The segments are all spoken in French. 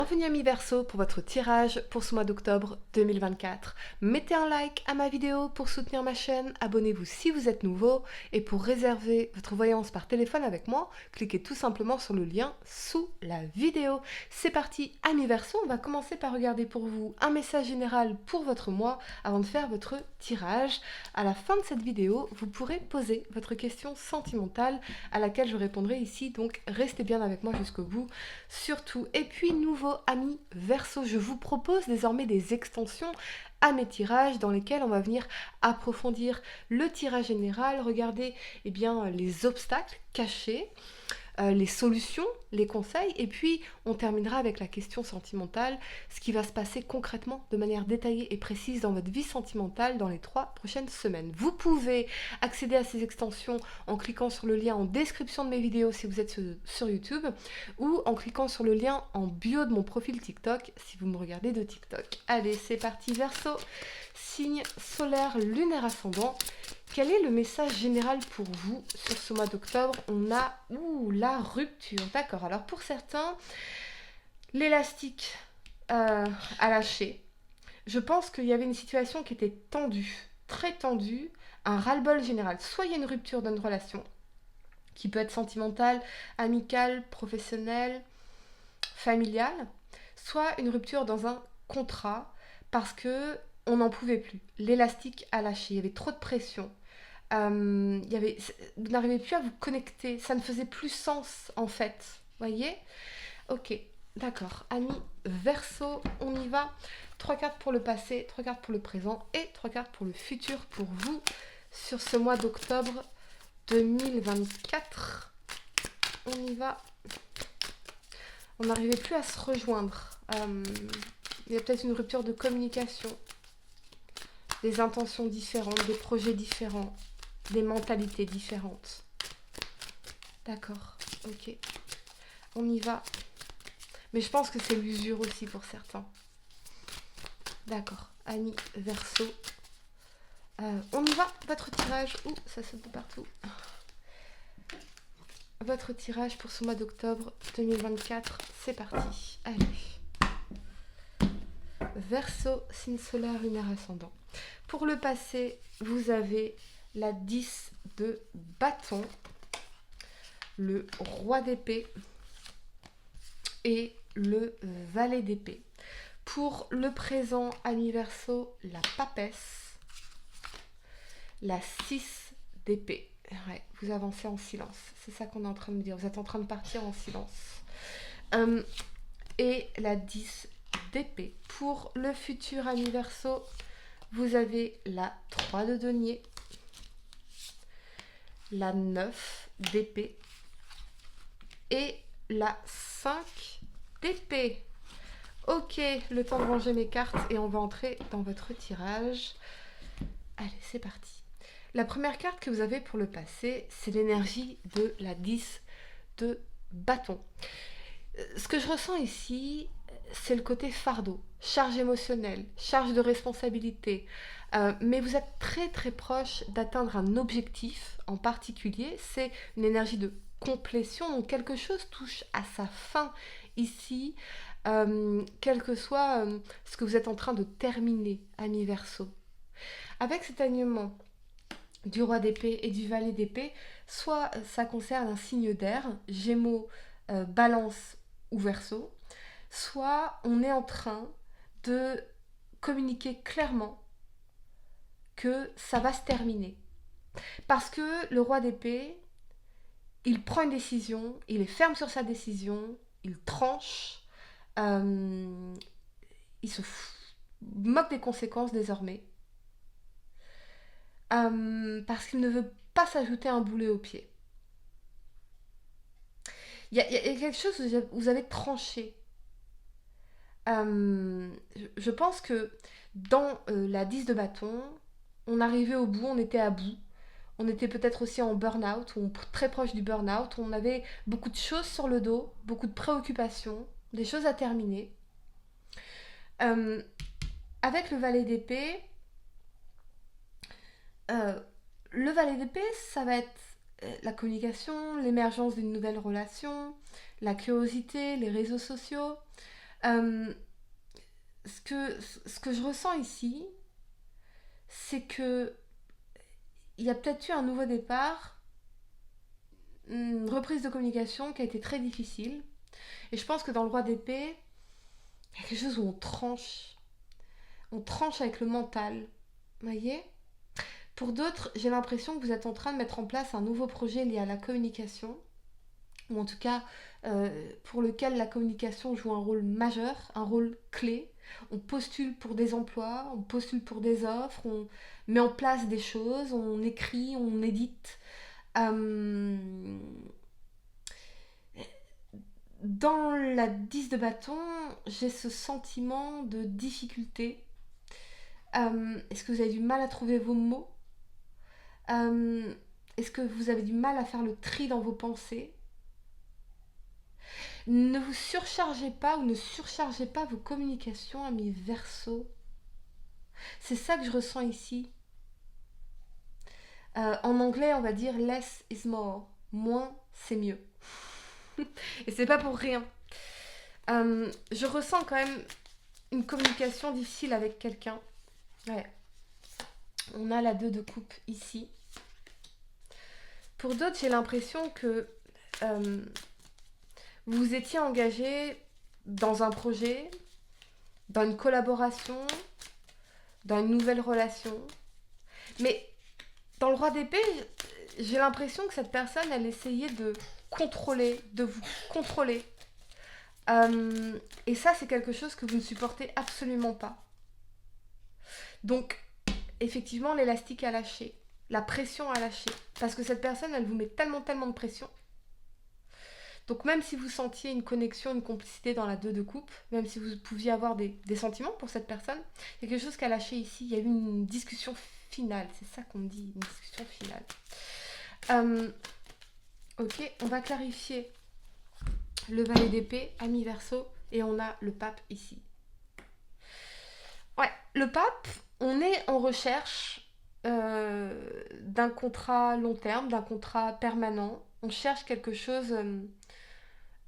Bienvenue amis Verseau pour votre tirage pour ce mois d'octobre 2024. Mettez un like à ma vidéo pour soutenir ma chaîne, abonnez-vous si vous êtes nouveau et pour réserver votre voyance par téléphone avec moi, cliquez tout simplement sur le lien sous la vidéo. C'est parti amis Verseau, on va commencer par regarder pour vous un message général pour votre mois avant de faire votre tirage. À la fin de cette vidéo, vous pourrez poser votre question sentimentale à laquelle je répondrai ici, donc restez bien avec moi jusqu'au bout surtout. Et puis nouveau amis Verseau, je vous propose désormais des extensions à mes tirages dans lesquels on va venir approfondir le tirage général, regarder les obstacles cachés, les solutions, les conseils, et puis on terminera avec la question sentimentale, ce qui va se passer concrètement de manière détaillée et précise dans votre vie sentimentale dans les 3 prochaines semaines. Vous pouvez accéder à ces extensions en cliquant sur le lien en description de mes vidéos si vous êtes sur YouTube, ou en cliquant sur le lien en bio de mon profil TikTok si vous me regardez de TikTok. Allez, c'est parti Verseau, signe solaire, lunaire ascendant. Quel est le message général pour vous sur ce mois d'octobre? On a la rupture. D'accord, alors pour certains, l'élastique a lâché. Je pense qu'il y avait une situation qui était tendue, très tendue, un ras-le-bol général. Soit il y a une rupture d'une relation, qui peut être sentimentale, amicale, professionnelle, familiale, soit une rupture dans un contrat parce que on n'en pouvait plus. L'élastique a lâché, il y avait trop de pression. Vous n'arrivez plus à vous connecter, ça ne faisait plus sens en fait, voyez. Ok, d'accord, amis Verseau, on y va. 3 cartes pour le passé, 3 cartes pour le présent et 3 cartes pour le futur pour vous sur ce mois d'octobre 2024. On y va. On n'arrivait plus à se rejoindre. Il y a peut-être une rupture de communication, des intentions différentes, des projets différents, des mentalités différentes. D'accord, ok. On y va. Mais je pense que c'est l'usure aussi pour certains. D'accord, Annie Verseau. On y va, votre tirage. Ouh, ça saute de partout. Votre tirage pour ce mois d'octobre 2024, c'est parti. Allez. Verseau, signe solaire, lunaire ascendant. Pour le passé, vous avez la 10 de bâton, le roi d'épée et le valet d'épée. Pour le présent, ami Verseau, la papesse, la 6 d'épée. Ouais, vous avancez en silence, c'est ça qu'on est en train de dire, vous êtes en train de partir en silence. Et la 10 d'épée. Pour le futur, ami Verseau, vous avez la 3 de denier, la 9 d'épée et la 5 d'épée. Ok, le temps de ranger mes cartes et on va entrer dans votre tirage. Allez, c'est parti. La première carte que vous avez pour le passé, c'est l'énergie de la 10 de bâton. Ce que je ressens ici, c'est le côté fardeau, charge émotionnelle, charge de responsabilité. Mais vous êtes très très proche d'atteindre un objectif en particulier. C'est une énergie de complétion, donc quelque chose touche à sa fin ici, quel que soit ce que vous êtes en train de terminer, ami Verseau. Avec cet alignement du roi d'épée et du valet d'épée, soit ça concerne un signe d'air, Gémeaux, Balance ou Verseau, soit on est en train de communiquer clairement que ça va se terminer. Parce que le roi d'épée, il prend une décision, il est ferme sur sa décision, il tranche, il se moque des conséquences désormais, parce qu'il ne veut pas s'ajouter un boulet au pied. Il y a quelque chose où vous avez tranché. Je pense que dans la 10 de bâton, on arrivait au bout, on était à bout. On était peut-être aussi en burn-out, ou très proche du burn-out. On avait beaucoup de choses sur le dos, beaucoup de préoccupations, des choses à terminer. Avec le valet d'épée, le valet d'épée, ça va être la communication, l'émergence d'une nouvelle relation, la curiosité, les réseaux sociaux. Euh, ce que je ressens ici, c'est que il y a peut-être eu un nouveau départ, une reprise de communication qui a été très difficile. Et je pense que dans le roi d'épée, il y a quelque chose où on tranche. On tranche avec le mental. Vous voyez? Pour d'autres, j'ai l'impression que vous êtes en train de mettre en place un nouveau projet lié à la communication, ou en tout cas pour lequel la communication joue un rôle majeur, un rôle clé. On postule pour des emplois, on postule pour des offres, on met en place des choses, on écrit, on édite. Euh, Dans la 10 de bâton, j'ai ce sentiment de difficulté. Est-ce que vous avez du mal à trouver vos mots? Euh, Est-ce que vous avez du mal à faire le tri dans vos pensées? Ne vous surchargez pas ou ne surchargez pas vos communications, amis Verseau. C'est ça que je ressens ici. En anglais, on va dire less is more. Moins, c'est mieux. Et c'est pas pour rien. Je ressens quand même une communication difficile avec quelqu'un. Ouais. On a la 2 de coupe ici. Pour d'autres, j'ai l'impression que euh, vous étiez engagé dans un projet, dans une collaboration, dans une nouvelle relation. Mais dans le roi d'épée, j'ai l'impression que cette personne, elle essayait de contrôler, de vous contrôler. Et ça, c'est quelque chose que vous ne supportez absolument pas. Donc, effectivement, l'élastique a lâché. La pression a lâché. Parce que cette personne, elle vous met tellement, tellement de pression. Donc même si vous sentiez une connexion, une complicité dans la 2 de coupe, même si vous pouviez avoir des sentiments pour cette personne, il y a quelque chose qui a lâché ici. Il y a eu une discussion finale. C'est ça qu'on dit, une discussion finale. Ok, on va clarifier le valet d'épée, ami Verseau, et on a le pape ici. Ouais, le pape, on est en recherche d'un contrat long terme, d'un contrat permanent. On cherche quelque chose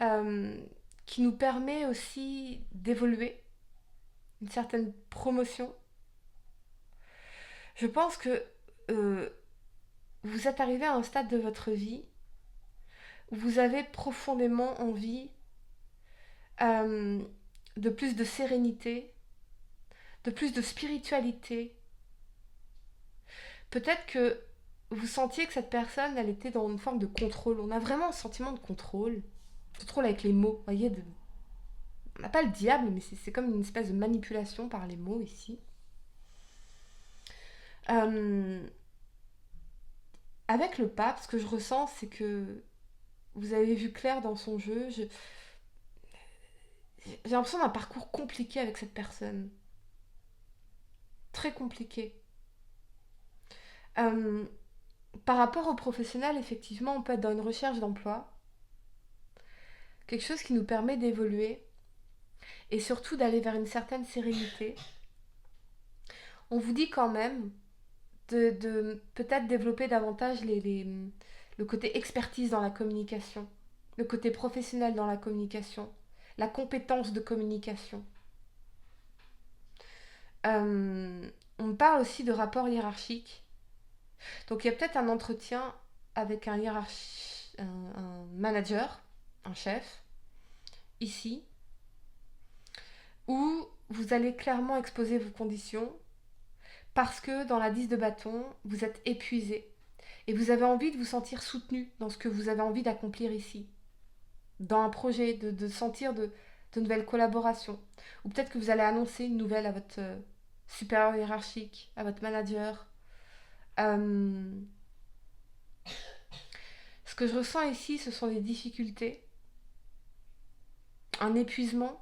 euh, qui nous permet aussi d'évoluer, une certaine promotion. Je pense que euh, vous êtes arrivé à un stade de votre vie où vous avez profondément envie euh, de plus de sérénité, de plus de spiritualité. Peut-être que vous sentiez que cette personne, elle était dans une forme de contrôle. On a vraiment un sentiment de contrôle. Contrôle avec les mots, vous voyez, on n'a pas le diable, mais c'est comme une espèce de manipulation par les mots ici. Euh, Avec le pape, ce que je ressens, c'est que vous avez vu clair dans son jeu. J'ai l'impression d'un parcours compliqué avec cette personne. Très compliqué. Euh, Par rapport aux professionnels, effectivement, on peut être dans une recherche d'emploi. Quelque chose qui nous permet d'évoluer et surtout d'aller vers une certaine sérénité. On vous dit quand même de peut-être développer davantage le côté expertise dans la communication, le côté professionnel dans la communication, la compétence de communication. On me parle aussi de rapport hiérarchique. Donc il y a peut-être un entretien avec un manager, un chef, ici, où vous allez clairement exposer vos conditions parce que dans la 10 de bâton, vous êtes épuisé et vous avez envie de vous sentir soutenu dans ce que vous avez envie d'accomplir ici, dans un projet, de sentir de nouvelles collaborations. Ou peut-être que vous allez annoncer une nouvelle à votre supérieur hiérarchique, à votre manager. Ce que je ressens ici, ce sont des difficultés, un épuisement.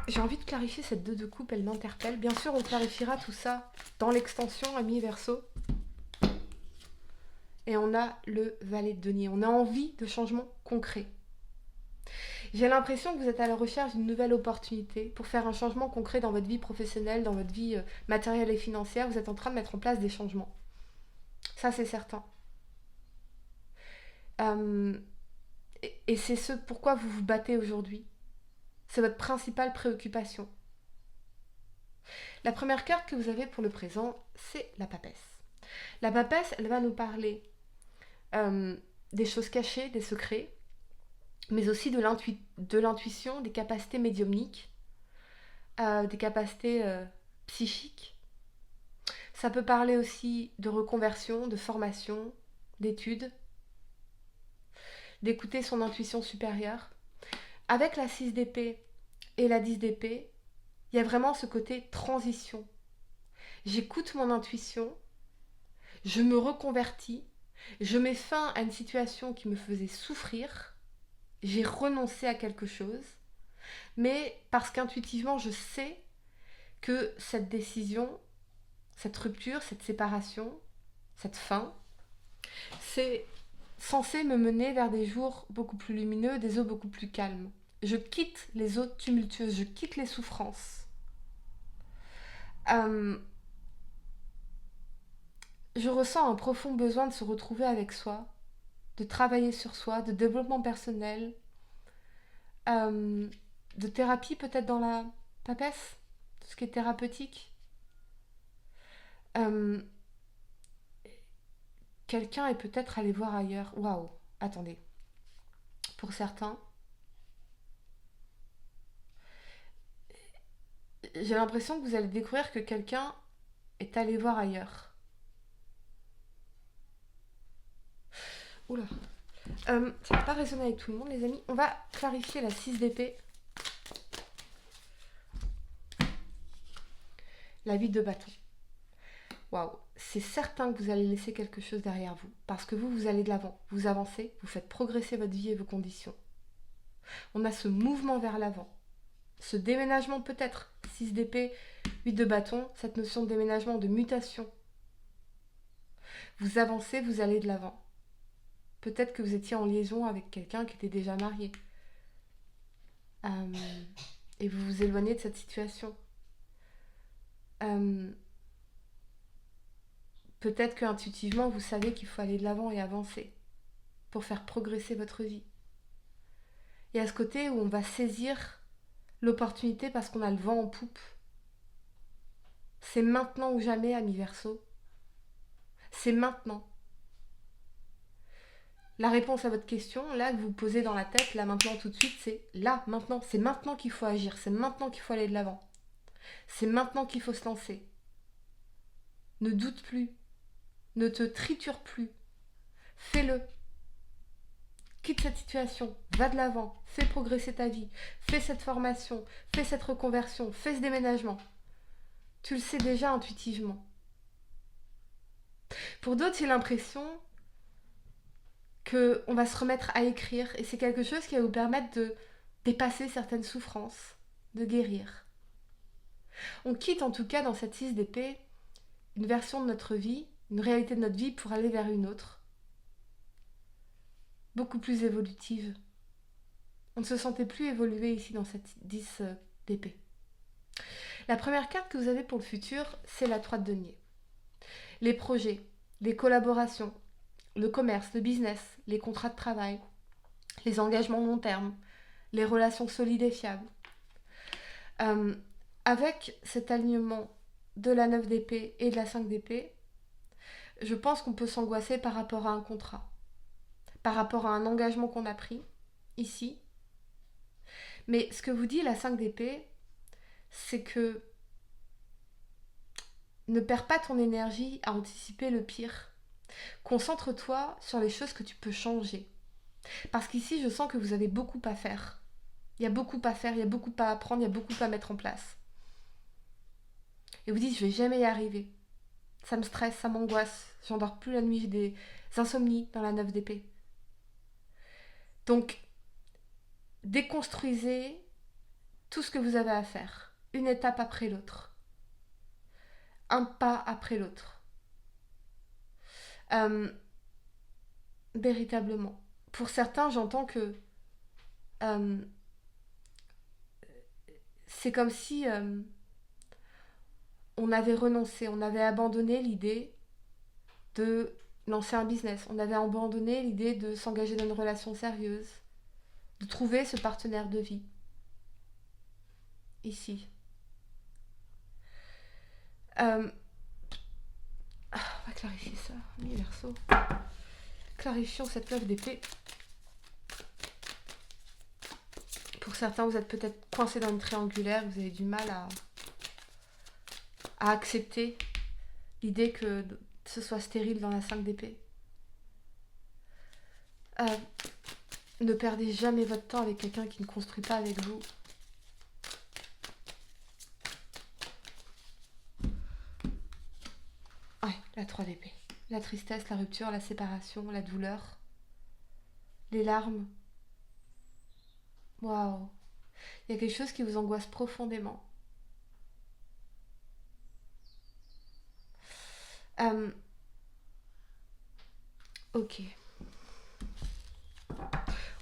J'ai envie de clarifier cette 2 de coupe, elle m'interpelle. Bien sûr, on clarifiera tout ça dans l'extension ami Verseau. Et on a le valet de denier. On a envie de changements concrets. J'ai l'impression que vous êtes à la recherche d'une nouvelle opportunité pour faire un changement concret dans votre vie professionnelle, dans votre vie matérielle et financière. Vous êtes en train de mettre en place des changements. Ça, c'est certain. Euh, Et c'est ce pourquoi vous vous battez aujourd'hui. C'est votre principale préoccupation. La première carte que vous avez pour le présent, c'est la papesse. La papesse, elle va nous parler euh, des choses cachées, des secrets, mais aussi de l'intuition, des capacités médiumniques, des capacités psychiques. Ça peut parler aussi de reconversion, de formation, d'études, d'écouter son intuition supérieure. Avec la 6 d'épée et la 10 d'épée, il y a vraiment ce côté transition. J'écoute mon intuition, je me reconvertis, je mets fin à une situation qui me faisait souffrir, j'ai renoncé à quelque chose, mais parce qu'intuitivement je sais que cette décision, cette rupture, cette séparation, cette fin, c'est censé me mener vers des jours beaucoup plus lumineux, des eaux beaucoup plus calmes. Je quitte les eaux tumultueuses, je quitte les souffrances. Je ressens un profond besoin de se retrouver avec soi, de travailler sur soi, de développement personnel, de thérapie peut-être dans la papesse, tout ce qui est thérapeutique. Euh, Quelqu'un est peut-être allé voir ailleurs. Waouh, attendez. Pour certains, j'ai l'impression que vous allez découvrir que quelqu'un est allé voir ailleurs. Oula. Ça va pas résonner avec tout le monde, les amis. On va clarifier la 6 d'épée. La 8 de bâton. Waouh. C'est certain que vous allez laisser quelque chose derrière vous. Parce que vous allez de l'avant. Vous avancez, vous faites progresser votre vie et vos conditions. On a ce mouvement vers l'avant. Ce déménagement peut-être. 6 d'épée, 8 de bâton. Cette notion de déménagement, de mutation. Vous avancez, vous allez de l'avant. Peut-être que vous étiez en liaison avec quelqu'un qui était déjà marié. Et vous vous éloignez de cette situation. Peut-être que intuitivement vous savez qu'il faut aller de l'avant et avancer pour faire progresser votre vie. Et à ce côté où on va saisir l'opportunité parce qu'on a le vent en poupe. C'est maintenant ou jamais, ami Verseau. C'est maintenant. La réponse à votre question, là, que vous posez dans la tête, là, maintenant, tout de suite, c'est là, maintenant. C'est maintenant qu'il faut agir. C'est maintenant qu'il faut aller de l'avant. C'est maintenant qu'il faut se lancer. Ne doute plus. Ne te triture plus. Fais-le. Quitte cette situation. Va de l'avant. Fais progresser ta vie. Fais cette formation. Fais cette reconversion. Fais ce déménagement. Tu le sais déjà intuitivement. Pour d'autres, j'ai l'impression qu'on va se remettre à écrire et c'est quelque chose qui va vous permettre de dépasser certaines souffrances, de guérir. On quitte en tout cas dans cette 6 d'épée une version de notre vie, une réalité de notre vie pour aller vers une autre, beaucoup plus évolutive. On ne se sentait plus évoluer ici dans cette 10 d'épée. La première carte que vous avez pour le futur, c'est la 3 de denier. Les projets, les collaborations, le commerce, le business, les contrats de travail, les engagements long terme, les relations solides et fiables. Avec cet alignement de la 9 d'épée et de la 5 d'épée, je pense qu'on peut s'angoisser par rapport à un contrat, par rapport à un engagement qu'on a pris ici. Mais ce que vous dit la 5 d'épée, c'est que ne perds pas ton énergie à anticiper le pire. Concentre-toi sur les choses que tu peux changer. Parce qu'ici, je sens que vous avez beaucoup à faire. Il y a beaucoup à faire, il y a beaucoup à apprendre, il y a beaucoup à mettre en place. Et vous dites, je vais jamais y arriver. Ça me stresse, ça m'angoisse. J'endors plus la nuit, j'ai des insomnies dans la 9 d'épée. Donc, déconstruisez tout ce que vous avez à faire. Une étape après l'autre. Un pas après l'autre. Véritablement. Pour certains, j'entends que c'est comme si on avait renoncé, on avait abandonné l'idée de lancer un business, on avait abandonné l'idée de s'engager dans une relation sérieuse. de trouver ce partenaire de vie. Ici. On va clarifier ça, mes Verseaux. Clarifions cette 9 d'épée. Pour certains, vous êtes peut-être coincé dans une triangulaire, vous avez du mal à accepter l'idée que ce soit stérile dans la 5 d'épée. Ne perdez jamais votre temps avec quelqu'un qui ne construit pas avec vous. Ouais, la 3 d'épée. La tristesse, la rupture, la séparation, la douleur, les larmes. Waouh. Il y a quelque chose qui vous angoisse profondément. Ok.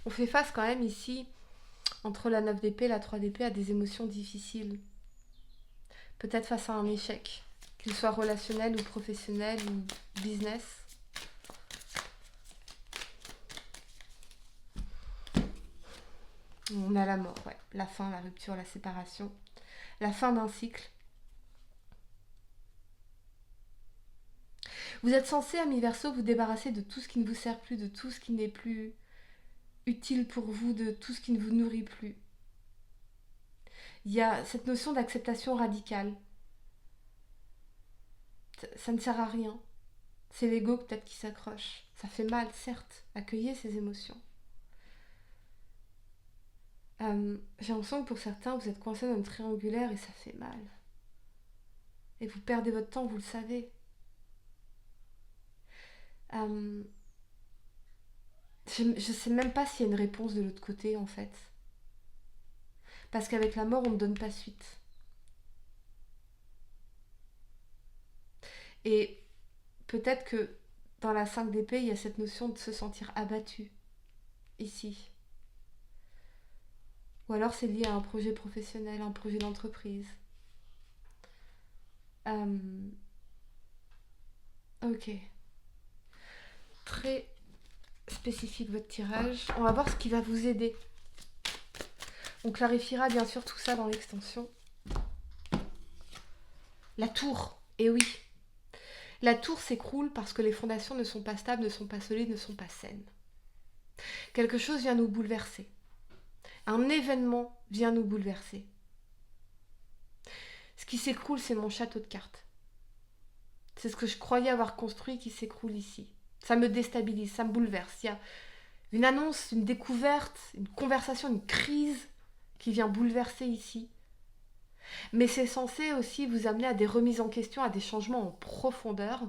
On fait face quand même ici, entre la 9 d'épée et la 3 d'épée, à des émotions difficiles. Peut-être face à un échec, qu'il soit relationnel ou professionnel ou business. On a la mort, ouais. La fin, la rupture, la séparation. La fin d'un cycle. Vous êtes censé, amis Verseau, vous débarrasser de tout ce qui ne vous sert plus, de tout ce qui n'est plus utile pour vous, de tout ce qui ne vous nourrit plus. Il y a cette notion d'acceptation radicale. Ça ne sert à rien. C'est l'ego peut-être qui s'accroche. Ça fait mal, certes. Accueillez ces émotions. J'ai l'impression que pour certains, vous êtes coincés dans une triangulaire et ça fait mal. Et vous perdez votre temps, vous le savez. Je sais même pas s'il y a une réponse de l'autre côté, en fait. Parce qu'avec la mort, on ne donne pas suite. Et peut-être que dans la 5 d'épée, il y a cette notion de se sentir abattu. Ici. Ou alors c'est lié à un projet professionnel, un projet d'entreprise. Ok. Très spécifique votre tirage. On va voir ce qui va vous aider. On clarifiera bien sûr tout ça dans l'extension. La tour, eh oui. La tour s'écroule parce que les fondations ne sont pas stables, ne sont pas solides, ne sont pas saines. Quelque chose vient nous bouleverser. Un événement vient nous bouleverser. Ce qui s'écroule, c'est mon château de cartes. C'est ce que je croyais avoir construit qui s'écroule ici. Ça me déstabilise, ça me bouleverse. Il y a une annonce, une découverte, une conversation, une crise qui vient bouleverser ici. Mais c'est censé aussi vous amener à des remises en question, à des changements en profondeur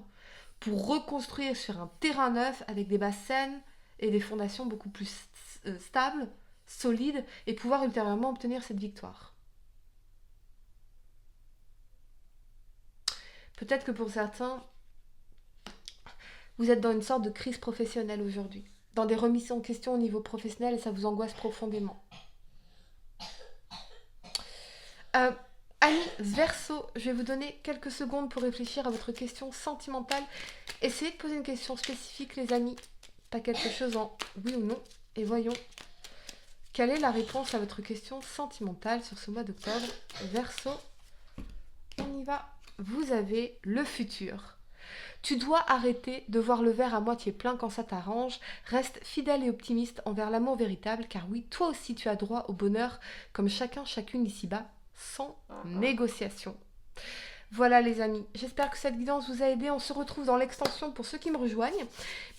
pour reconstruire sur un terrain neuf avec des bases saines et des fondations beaucoup plus stables, solides et pouvoir ultérieurement obtenir cette victoire. Peut-être que pour certains, vous êtes dans une sorte de crise professionnelle aujourd'hui, dans des remises en question au niveau professionnel et ça vous angoisse profondément. Amis Verseau, je vais vous donner quelques secondes pour réfléchir à votre question sentimentale. Essayez de poser une question spécifique, les amis, pas quelque chose en oui ou non, et voyons quelle est la réponse à votre question sentimentale sur ce mois d'octobre. Verseau, on y va. Vous avez le futur. Tu dois arrêter de voir le verre à moitié plein quand ça t'arrange. Reste fidèle et optimiste envers l'amour véritable, car oui, toi aussi tu as droit au bonheur, comme chacun, chacune ici-bas, sans négociation. Voilà les amis, j'espère que cette guidance vous a aidé. On se retrouve dans l'extension pour ceux qui me rejoignent.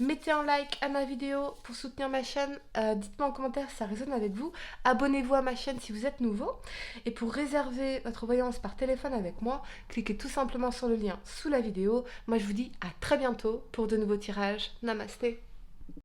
Mettez un like à ma vidéo pour soutenir ma chaîne. Dites-moi en commentaire si ça résonne avec vous. Abonnez-vous à ma chaîne si vous êtes nouveau. Et pour réserver votre voyance par téléphone avec moi, cliquez tout simplement sur le lien sous la vidéo. Moi je vous dis à très bientôt pour de nouveaux tirages. Namasté.